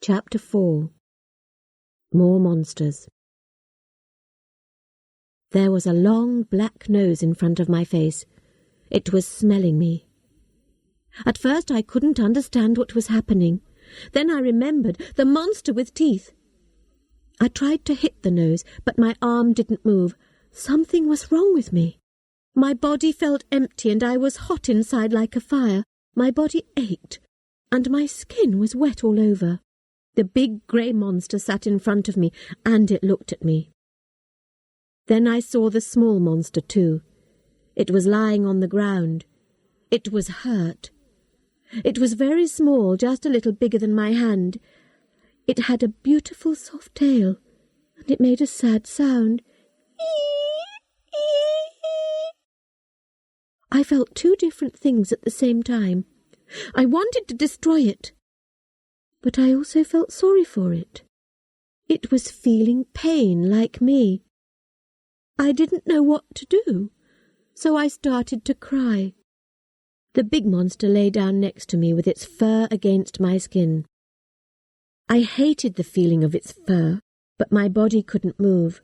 Chapter 4. More Monsters. There was a long black nose in front of my face. It was smelling me. At first I couldn't understand what was happening. Then I remembered the monster with teeth. I tried to hit the nose, but my arm didn't move. Something was wrong with me. My body felt empty and I was hot inside like a fire. My body ached, and my skin was wet all over. The big grey monster sat in front of me, and it looked at me. Then I saw the small monster too. It was lying on the ground. It was hurt. It was very small, just a little bigger than my hand. It had a beautiful soft tail, and it made a sad sound. I felt two different things at the same time. I wanted to destroy it, but I also felt sorry for it. It was feeling pain like me. I didn't know what to do, so I started to cry. The big monster lay down next to me with its fur against my skin. I hated the feeling of its fur, but my body couldn't move.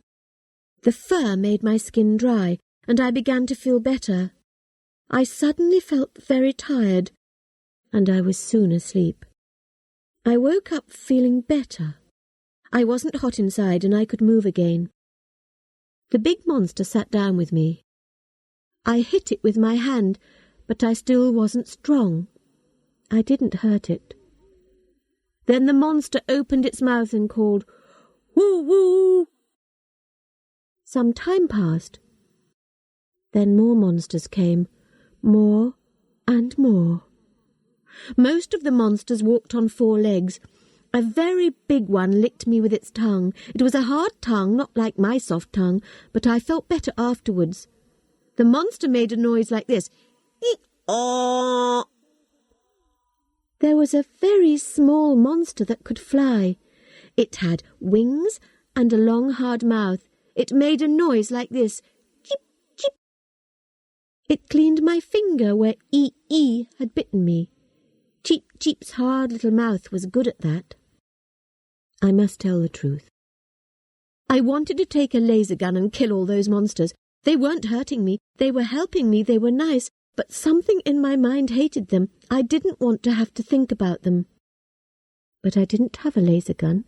The fur made my skin dry, and I began to feel better. I suddenly felt very tired, and I was soon asleep. I woke up feeling better. I wasn't hot inside and I could move again. The big monster sat down with me. I hit it with my hand, but I still wasn't strong. I didn't hurt it. Then the monster opened its mouth and called, "Woo, woo!" Some time passed. Then more monsters came, more and more. Most of the monsters walked on 4 legs. A very big one licked me with its tongue. It was a hard tongue, not like my soft tongue, but I felt better afterwards. The monster made a noise like this. Eek-aw! There was a very small monster that could fly. It had wings and a long hard mouth. It made a noise like this. Chip, chip. It cleaned my finger where E had bitten me. Cheep Cheep's hard little mouth was good at that. I must tell the truth. I wanted to take a laser gun and kill all those monsters. They weren't hurting me. They were helping me. They were nice. But something in my mind hated them. I didn't want to have to think about them. But I didn't have a laser gun,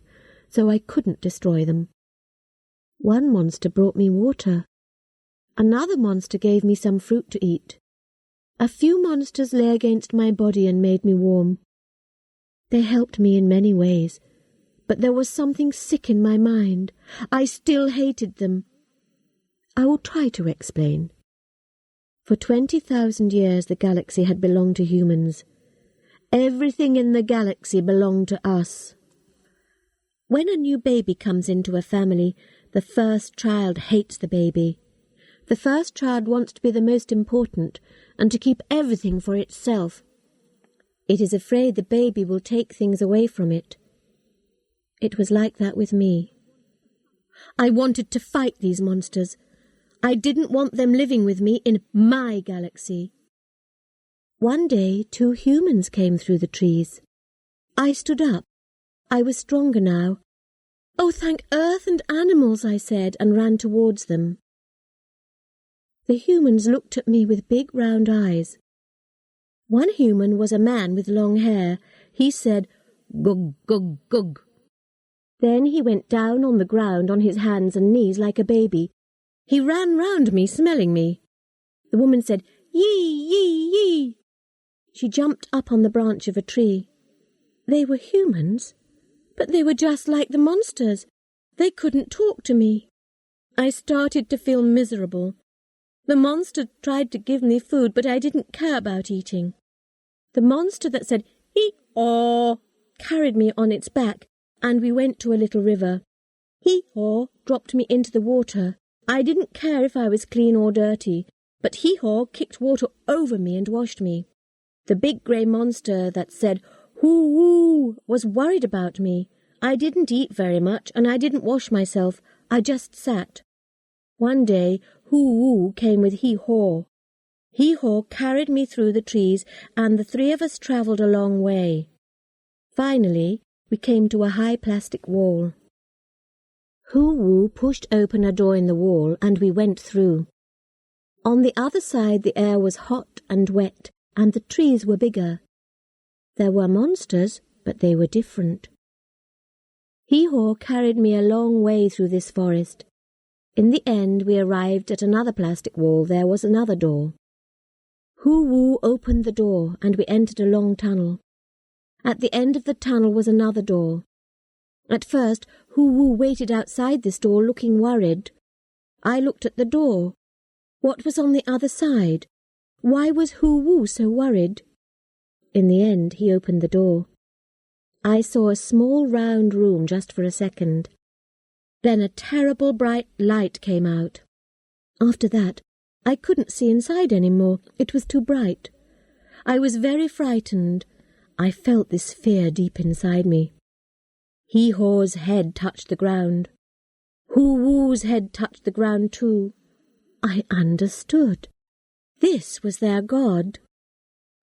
so I couldn't destroy them. One monster brought me water. Another monster gave me some fruit to eat. A few monsters lay against my body and made me warm. They helped me in many ways, but there was something sick in my mind. I still hated them. I will try to explain. For 20,000 years the galaxy had belonged to humans. Everything in the galaxy belonged to us. When a new baby comes into a family, the first child hates the baby. The first child wants to be the most important and to keep everything for itself. It is afraid the baby will take things away from it. It was like that with me. I wanted to fight these monsters. I didn't want them living with me in my galaxy. One day 2 humans came through the trees. I stood up. I was stronger now. "Oh, thank Earth and animals," I said, and ran towards them. The humans looked at me with big round eyes. One human was a man with long hair. He said, "Gug, gug, gug." Then he went down on the ground on his hands and knees like a baby. He ran round me, smelling me. The woman said, "Yee, yee, yee." She jumped up on the branch of a tree. They were humans, but they were just like the monsters. They couldn't talk to me. I started to feel miserable. The monster tried to give me food, but I didn't care about eating. The monster that said, "Hee-haw," carried me on its back, and we went to a little river. Hee-haw dropped me into the water. I didn't care if I was clean or dirty, but Hee-haw kicked water over me and washed me. The big grey monster that said, "Hoo-woo," was worried about me. I didn't eat very much, and I didn't wash myself. I just sat. One day, Hoo-woo came with Hee-haw. Hee-haw carried me through the trees, and the 3 of us travelled a long way. Finally, we came to a high plastic wall. Hoo-woo pushed open a door in the wall and we went through. On the other side the air was hot and wet and the trees were bigger. There were monsters, but they were different. Hee-haw carried me a long way through this forest. In the end we arrived at another plastic wall. There was another door. Hoo-woo opened the door and we entered a long tunnel. At the end of the tunnel was another door. At first, Hoo-woo waited outside this door looking worried. I looked at the door. What was on the other side? Why was Hoo-woo so worried? In the end, he opened the door. I saw a small round room just for a second. Then a terrible bright light came out. After that, I couldn't see inside any more. It was too bright. I was very frightened. I felt this fear deep inside me. Hee-haw's head touched the ground. Hoo-woo's head touched the ground too. I understood. This was their god.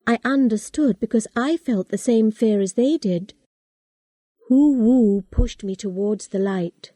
I understood because I felt the same fear as they did. Hoo-woo pushed me towards the light.